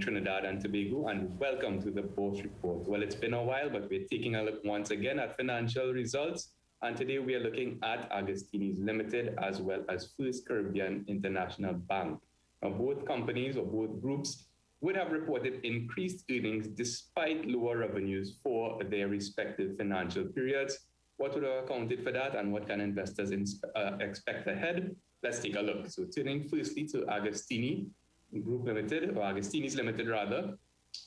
Trinidad and Tobago, and welcome to the Bourse Report. Well, it's been a while, but we're taking a look once again at financial results, and today we are looking at Agostini Limited as well as FirstCaribbean International Bank. Now, both companies or both groups would have reported increased earnings despite lower revenues for their respective financial periods. What would have accounted for that, and what can investors expect ahead? Let's take a look. So turning firstly to Agostini Group Limited, or Agostini's Limited rather,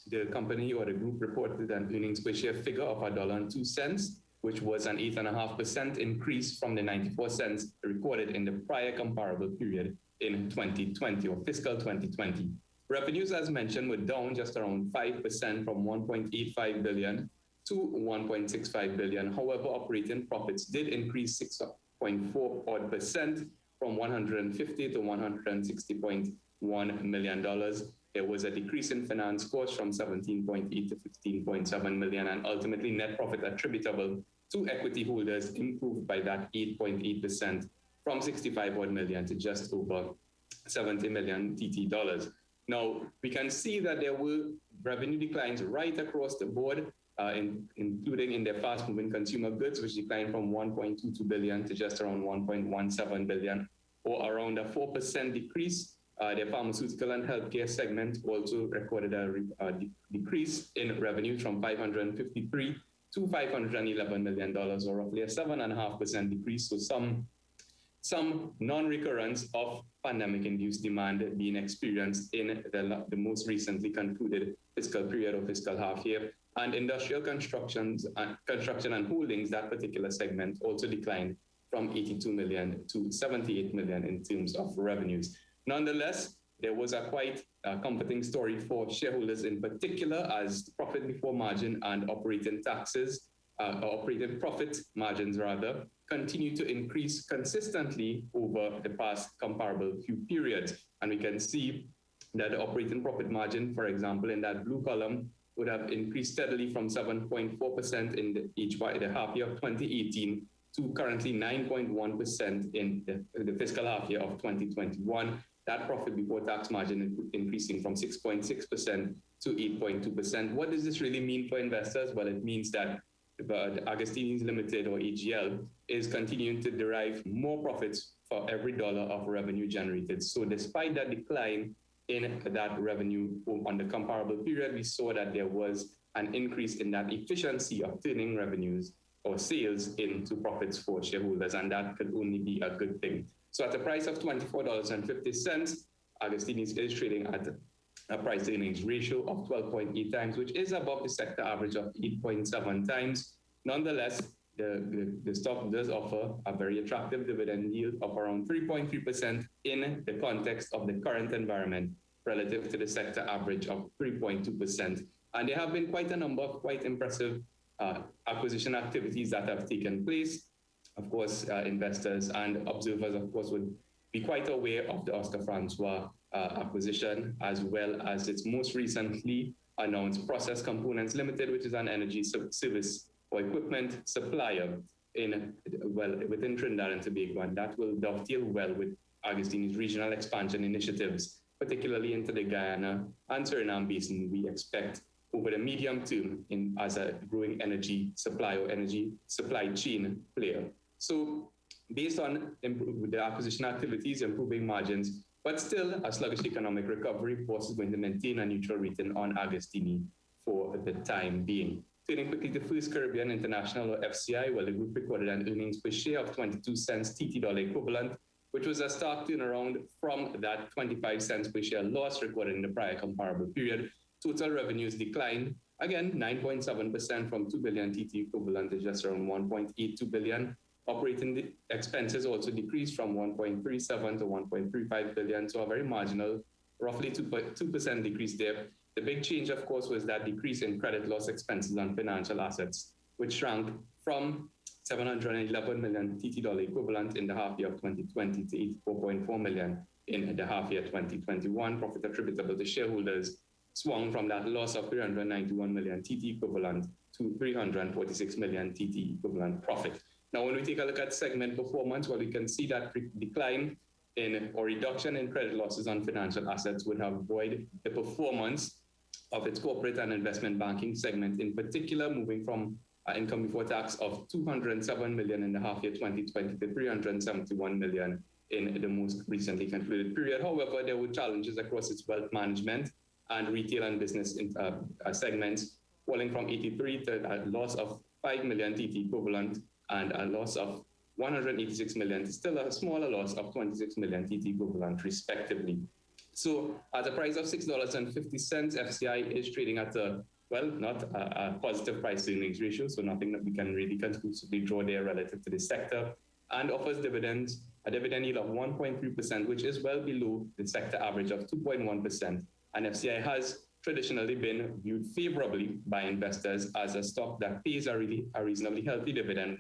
the company or the group reported an earnings per share figure of $1.02, which was an 8.5% increase from the 94 cents recorded in the prior comparable period in 2020 or fiscal 2020. Revenues, as mentioned, were down just around 5% from 1.85 billion to 1.65 billion. However, operating profits did increase 6.4% from 150 to 160.1 million dollars. There was a decrease in finance costs from 17.8 to 15.7 million, and ultimately net profit attributable to equity holders improved by that 8.8% from 65 million to just over 70 million TT dollars. Now, we can see that there were revenue declines right across the board, including in their fast-moving consumer goods, which declined from 1.22 billion to just around 1.17 billion, or around a 4% decrease. Their pharmaceutical and healthcare segment also recorded a decrease in revenues from 553 to $511 million, or roughly a 7.5% decrease. So some non-recurrence of pandemic-induced demand being experienced in the most recently concluded fiscal period or fiscal half year. And industrial construction and holdings, that particular segment, also declined from 82 million to 78 million in terms of revenues. Nonetheless, there was a quite comforting story for shareholders in particular, as profit before margin and operating profit margins rather continue to increase consistently over the past comparable few periods. And we can see that the operating profit margin, for example, in that blue column, would have increased steadily from 7.4% in the half year of 2018 to currently 9.1% in the fiscal half year of 2021. That profit before tax margin increasing from 6.6% to 8.2%. What does this really mean for investors? Well, it means that the Agostini Limited, or AGL, is continuing to derive more profits for every dollar of revenue generated. So despite that decline in that revenue on the comparable period, we saw that there was an increase in that efficiency of turning revenues or sales into profits for shareholders, and that could only be a good thing. So at a price of $24.50, Agostini is trading at a price earnings ratio of 12.8 times, which is above the sector average of 8.7 times. Nonetheless, the stock does offer a very attractive dividend yield of around 3.3% in the context of the current environment relative to the sector average of 3.2%. And there have been quite a number of quite impressive acquisition activities that have taken place. Of course, investors and observers, of course, would be quite aware of the Oscar Francois acquisition, as well as its most recently announced Process Components Limited, which is an energy service or equipment supplier within Trinidad and Tobago, and that will dovetail well with Agostini's regional expansion initiatives, particularly into the Guyana and Suriname basin. We expect over the medium term as a growing energy supply or energy supply chain player. So based on the acquisition activities, improving margins, but still a sluggish economic recovery, Bourse is going to maintain a neutral rating on Agostini for the time being. Turning quickly to FirstCaribbean International, or FCI, well, the group recorded an earnings per share of 22 cents TT dollar equivalent, which was a stark turnaround from that 25 cents per share loss recorded in the prior comparable period. Total revenues declined, again, 9.7% from 2 billion TT equivalent to just around 1.82 billion. Operating expenses also decreased from 1.37 to 1.35 billion, so a very marginal, roughly 2% decrease there. The big change, of course, was that decrease in credit loss expenses on financial assets, which shrank from 711 million TT dollar equivalent in the half year of 2020 to 84.4 million in the half year 2021. Profit attributable to shareholders swung from that loss of 391 million TT equivalent to 346 million TT equivalent profit. Now, when we take a look at segment performance, well, we can see that decline in or reduction in credit losses on financial assets would have buoyed the performance of its corporate and investment banking segment, in particular, moving from income before tax of 207 million in the half year 2020 to 371 million in the most recently concluded period. However, there were challenges across its wealth management and retail and business segments, falling from 83 to a loss of 5 million TT equivalent and a loss of 186 million to still a smaller loss of 26 million TT equivalent, respectively. So at a price of $6.50, FCI is trading at not a positive price to earnings ratio, so nothing that we can really conclusively draw there relative to this sector, and offers a dividend yield of 1.3%, which is well below the sector average of 2.1%. And FCI has traditionally been viewed favorably by investors as a stock that pays a reasonably healthy dividend,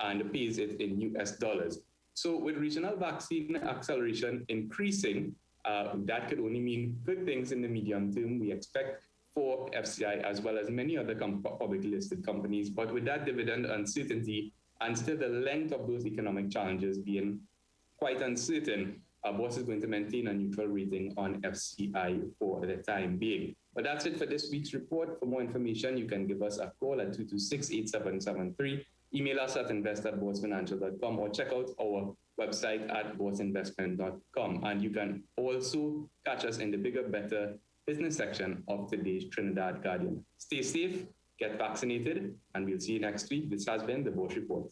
and pays it in US dollars. So with regional vaccine acceleration increasing, that could only mean good things in the medium term, we expect, for FCI as well as many other publicly listed companies. But with that dividend uncertainty and still the length of those economic challenges being quite uncertain, Bourse is going to maintain a neutral rating on FCI for the time being. But that's it for this week's report. For more information, you can give us a call at 226-8773, email us at invest@boursefinancial.com, or check out our website at bourseinvestment.com. And you can also catch us in the bigger, better business section of today's Trinidad Guardian. Stay safe, get vaccinated, and we'll see you next week. This has been the Bourse Report.